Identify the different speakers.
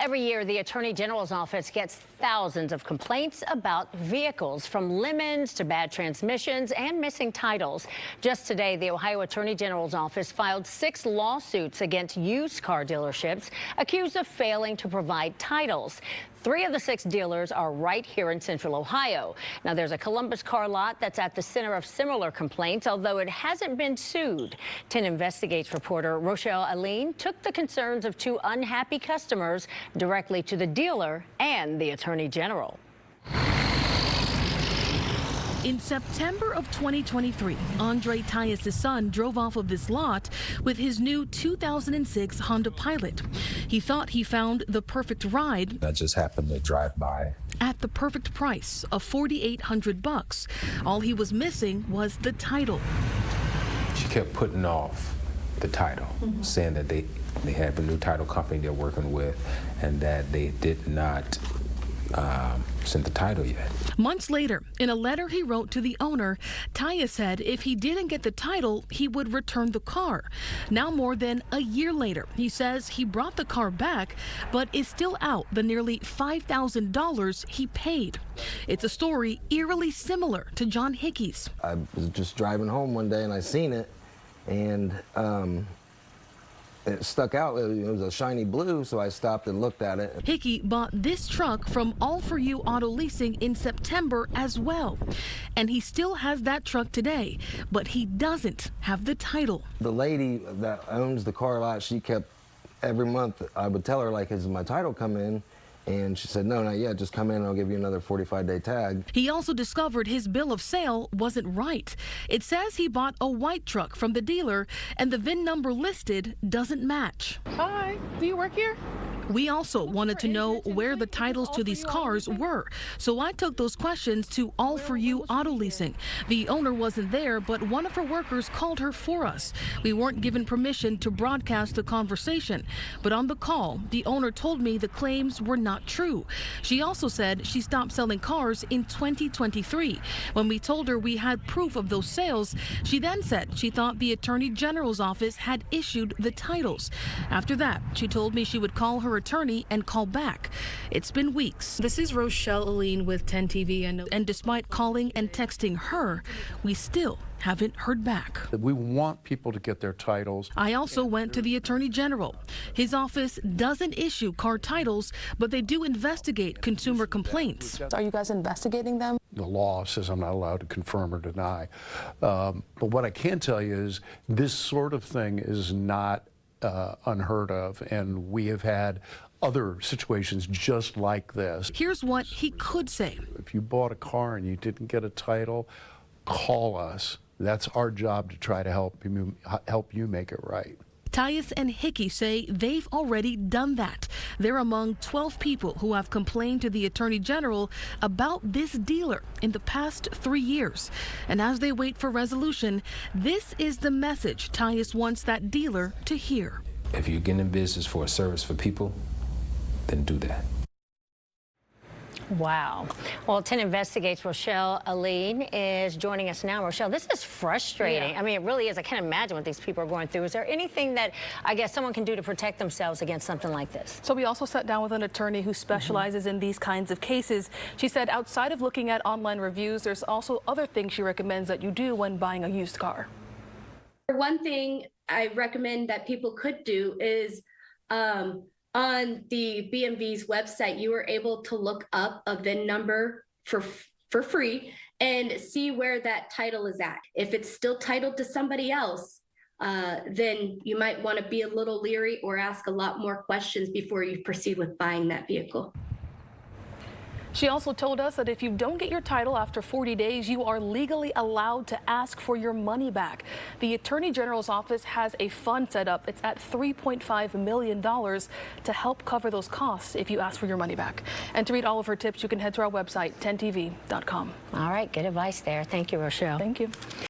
Speaker 1: Every year, the Attorney General's office gets thousands of complaints about vehicles, from lemons to bad transmissions and missing titles. Just today, the Ohio Attorney General's office filed 6 lawsuits against used car dealerships accused of failing to provide titles. 3 of the 6 dealers are right here in Central Ohio. Now, there's a Columbus car lot that's at the center of similar complaints, although it hasn't been sued. 10 Investigates reporter Rochelle Aline took the concerns of 2 unhappy customers directly to the dealer and the Attorney General.
Speaker 2: In September of 2023, Andre Tyus' son drove off of this lot with his new 2006 Honda Pilot. He thought he found the perfect ride.
Speaker 3: I just happened to drive by
Speaker 2: At the perfect price of $4,800. All he was missing was the title.
Speaker 3: She kept putting off the title, saying that they have a new title company they're working with and that they did not send the title yet.
Speaker 2: Months later, in a letter he wrote to the owner, Tyus said if he didn't get the title, he would return the car. Now, more than a year later, he says he brought the car back, but is still out the nearly $5,000 he paid. It's a story eerily similar to John Hickey's.
Speaker 4: I was just driving home one day and I seen it, and it stuck out. It was a shiny blue, so I stopped and looked at it.
Speaker 2: Hickey bought this truck from All For You Auto Leasing in September as well. And he still has that truck today, but he doesn't have the title.
Speaker 4: The lady that owns the car lot, she kept, every month, I would tell her, like, has my title come in? And she said, no, not yet, just come in and I'll give you another 45-day tag.
Speaker 2: He also discovered his bill of sale wasn't right. It says he bought a white truck from the dealer and the VIN number listed doesn't match.
Speaker 5: Hi, do you work here?
Speaker 2: We also wanted to know where the titles to these cars were, so I took those questions to All For You Auto Leasing. The owner wasn't there, but one of her workers called her for us. We weren't given permission to broadcast the conversation, but on the call, the owner told me the claims were not true. She also said she stopped selling cars in 2023. When we told her we had proof of those sales, she then said she thought the Attorney General's office had issued the titles. After that, she told me she would call her attorney and call back. It's been weeks.
Speaker 6: This is Rochelle Aline with 10 TV.
Speaker 2: And despite calling and texting her, we still haven't heard back.
Speaker 7: We want people to get their titles.
Speaker 2: I also went to the Attorney General. His office doesn't issue car titles, but they do investigate consumer complaints.
Speaker 5: Are you guys investigating them?
Speaker 7: The law says I'm not allowed to confirm or deny. But what I can tell you is this sort of thing is not unheard of, and we have had other situations just like this.
Speaker 2: Here's what he could say.
Speaker 7: If you bought a car and you didn't get a title, call us. That's our job to try to help you make it right.
Speaker 2: Tyus and Hickey say they've already done that. They're among 12 people who have complained to the Attorney General about this dealer in the past 3 years. And as they wait for resolution, this is the message Tyus wants that dealer to hear.
Speaker 3: If you're getting in business for a service for people, then do that.
Speaker 1: Wow. Well, 10 Investigates Rochelle Aline is joining us now. Rochelle, this is frustrating.
Speaker 5: Yeah.
Speaker 1: I mean, it really is. I can't imagine what these people are going through. Is there anything that I guess someone can do to protect themselves against something like this?
Speaker 5: So we also sat down with an attorney who specializes in these kinds of cases. She said outside of looking at online reviews, there's also other things she recommends that you do when buying a used car.
Speaker 8: One thing I recommend that people could do is on the BMV's website, you are able to look up a VIN number for free and see where that title is at. If it's still titled to somebody else, then you might want to be a little leery or ask a lot more questions before you proceed with buying that vehicle.
Speaker 5: She also told us that if you don't get your title after 40 days, you are legally allowed to ask for your money back. The Attorney General's office has a fund set up. It's at $3.5 million to help cover those costs if you ask for your money back. And to read all of her tips, you can head to our website, 10tv.com.
Speaker 1: All right, good advice there. Thank you, Rochelle.
Speaker 5: Thank you.